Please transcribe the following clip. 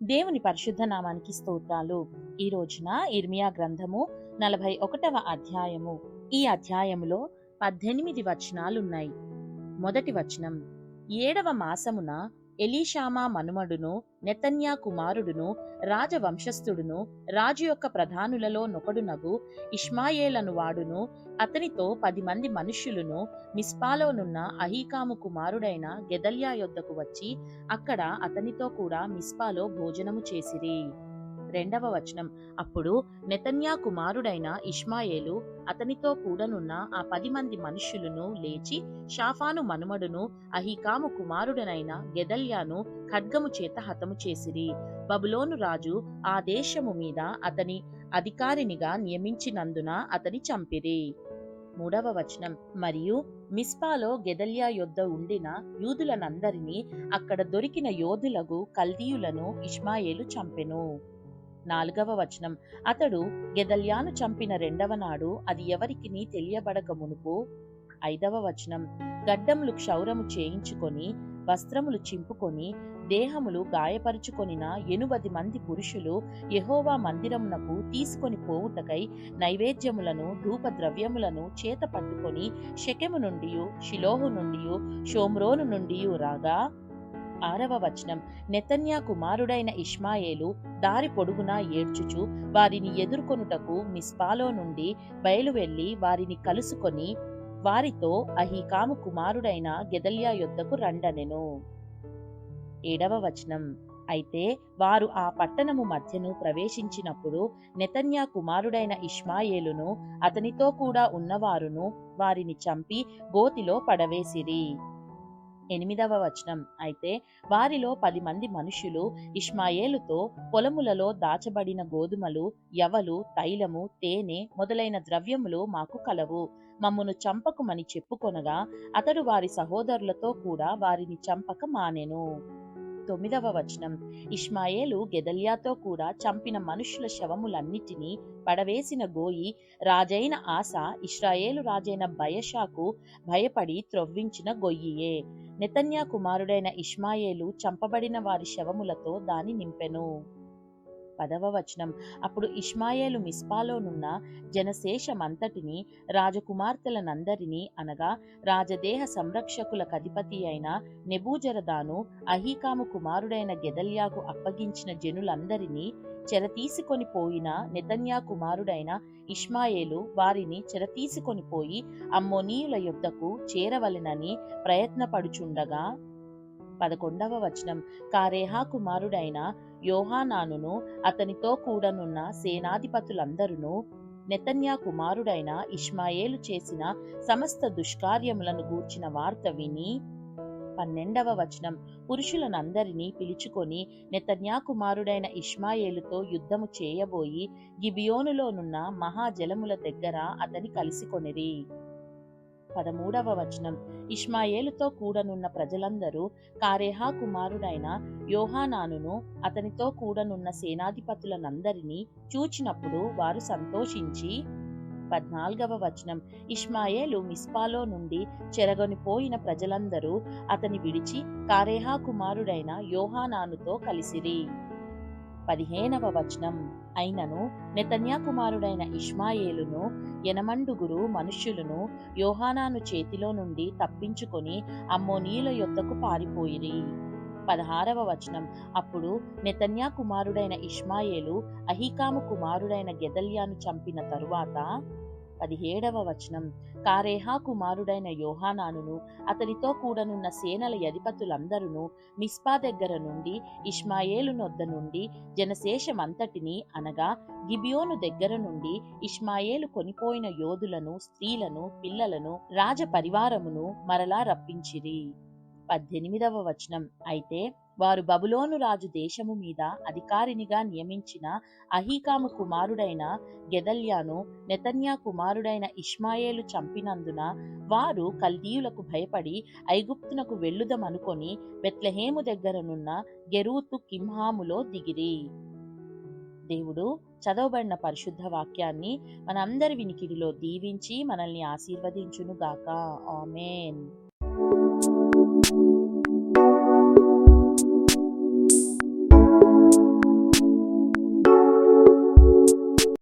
దేవుని పరిశుద్ధ నామానికి స్తోత్రాలు. ఈ రోజున ఇర్మియా గ్రంథము 41వ అధ్యాయము. ఈ అధ్యాయములో 18 వచనాలున్నాయి. మొదటి వచనం, 7వ మాసమున ఎలీషామా మనుమడును నెతన్యా కుమారుడును రాజవంశస్థుడును రాజు యొక్క ప్రధానులలో నొకడునగు ఇష్మాయేలను వాడును అతనితో 10 మంది మనుష్యులను మిస్పాలోనున్న అహీకాము కుమారుడైన గెదల్యా యొద్దకు వచ్చి అక్కడ అతనితో కూడా మిస్పాలో భోజనము చేసిరి. రెండవ వచనం, అప్పుడు నెతన్యా కుమారుడైన ఇష్మాయేలు అతనితో కూడనున్న ఆ 10 మంది మనుష్యులను లేచి షాఫాను మనుమడును అహీకాము కుమారుడనైన గెదల్యాను ఖడ్గము చేత హతము చేసిరి. బబులోను రాజు ఆ దేశము మీద అతని అధికారినిగా నియమించినందున అతని చంపిరి. మూడవ వచనం, మరియు మిస్పాలో గెదల్యా యొద్ద ఉండిన యూదులనందరినీ అక్కడ దొరికిన యోధులగు కల్దీయులను ఇష్మాయేలు చంపెను. నాలుగవ వచనం, అతడు గెదల్యాను చంపిన రెండవ నాడు అది ఎవరికిని తెలియబడక మునుపు. ఐదవ వచనం, గడ్డములు క్షౌరము చేయించుకొని వస్త్రములు చింపుకొని దేహములు గాయపరుచుకొనిన 80 మంది పురుషులు యెహోవా మందిరమునకు తీసుకొని పోవుటకై నైవేద్యములను ధూపద్రవ్యములను చేత పట్టుకొని షెకెము నుండి షిలోహు నుండి షోమ్రోను నుండి రాగా. ఆరవ వచనం, నెతన్యా కుమారుడైన ఇష్మాయేలు దారి పొడుగునా ఏడ్చుచు వారిని ఎదుర్కొనుటకు మిస్పాలో నుండి బయలువెళ్లి వారిని కలుసుకొని వారితో అహీకాము కుమారుడైన గెదల్యా యొద్దకు రండనెను. ఏడవ వచనం, అయితే వారు ఆ పట్టణము మధ్యను ప్రవేశించినప్పుడు నెతన్యా కుమారుడైన ఇష్మాయేలును అతనితో కూడా ఉన్నవారును వారిని చంపి గోతిలో పడవేసిరి. ఎనిమిదవ వచనం, అయితే వారిలో 10 మంది మనుష్యులు ఇష్మాయేలుతో పొలములలో దాచబడిన గోధుమలు, యవలు, తైలము, తేనె మొదలైన ద్రవ్యములు మాకు కలవు, మమ్మును చంపకుమని చెప్పుకొనగా అతడు వారి సహోదరులతో కూడా వారిని చంపక మానెను. 9వ వచనం, ఇష్మాయేలు గెదల్యాతో కూడా చంపిన మనుష్యుల శవములన్నిటినీ పడవేసిన గోయి రాజైన ఆసా ఇశ్రాయేలు రాజైన బయషాకు భయపడి త్రొవ్వించిన గొయ్యియే. నెతన్యా కుమారుడైన ఇష్మాయేలు చంపబడిన వారి శవములతో దాని నింపెను. 10వ వచనం, అప్పుడు ఇష్మాయేలు మిస్పాలోనున్న జనశేషమంతటిని రాజకుమార్తెలనందరినీ అనగా రాజదేహ సంరక్షకులకధిపతి అయిన నెబూజరదాను అహీకాము కుమారుడైన గెదల్యాకు అప్పగించిన జనులందరినీ చెరతీసుకొని పోయిన నెతన్యా కుమారుడైన ఇష్మాయేలు వారిని చెరతీసుకొని పోయి అమ్మోనీయుల యొద్దకు చేరవలెనని ప్రయత్నపడుచుండగా. 11వ వచనం, కారేహా కుమారుడైన యోహానానును అతనితో కూడనున్న సేనాధిపతులందరును నెతన్యా కుమారుడైన ఇష్మాయేలు చేసిన సమస్త దుష్కార్యములను గూర్చిన వార్త విని. 12వ వచనం, పురుషులనందరినీ పిలుచుకొని నెతన్యా కుమారుడైన ఇష్మాయేలుతో యుద్ధము చేయబోయి గిబియోనులోనున్న మహాజలముల దగ్గర అతని కలిసికొనిరి. 13వ వచనం, ఇష్మాయేలుతో కూడనున్న ప్రజలందరూ కారేహా కుమారుడైన యోహానానును అతనితో కూడనున్న సేనాధిపతులనందరినీ చూచినప్పుడు వారు సంతోషించి. 14వ వచనం, ఇష్మాయేలు మిస్పాలో నుండి చెరగొనిపోయిన ప్రజలందరూ అతని విడిచి కారేహా కుమారుడైన యోహానానుతో కలిసిరి. 15వ వచనం, అయినను నెతన్యా కుమారుడైన ఇష్మాయేలును 80 మనుష్యులను యోహానాను చేతిలో నుండి తప్పించుకొని అమ్మోనీయుల యొద్దకు పారిపోయిరి. 16వ వచనం, అప్పుడు నెతన్యా కుమారుడైన ఇష్మాయేలు అహీకాము కుమారుడైన గెదల్యాను చంపిన తరువాత. 17వ వచనం, కారేహా కుమారుడైన యోహానానును అతనితో కూడనున్న సేనల అధిపతులందరూ మిస్పా దగ్గర నుండి ఇష్మాయేలు నొద్ద నుండి జనశేషమంతటిని అనగా గిబియోను దగ్గర నుండి ఇష్మాయేలు కొనిపోయిన యోధులను, స్త్రీలను, పిల్లలను, రాజ పరివారమును మరలా రప్పించిరి. 18వ వచనం, అయితే వారు బబులోను రాజు దేశము మీద అధికారినిగా నియమించిన అహీకాము కుమారుడైన గెదల్యాను నెతన్యా కుమారుడైన ఇష్మాయేలు చంపినందున వారు కల్దీయులకు భయపడి ఐగుప్తునకు వెళ్ళుదమనుకొని బెత్లెహేము దగ్గరనున్న గెరూతు కింహాములో దిగిరి. దేవుడు చదవబడిన పరిశుద్ధ వాక్యాన్ని మనందరి వినికిడిలో దీవించి మనల్ని ఆశీర్వదించునుగాక. ఆమేన్.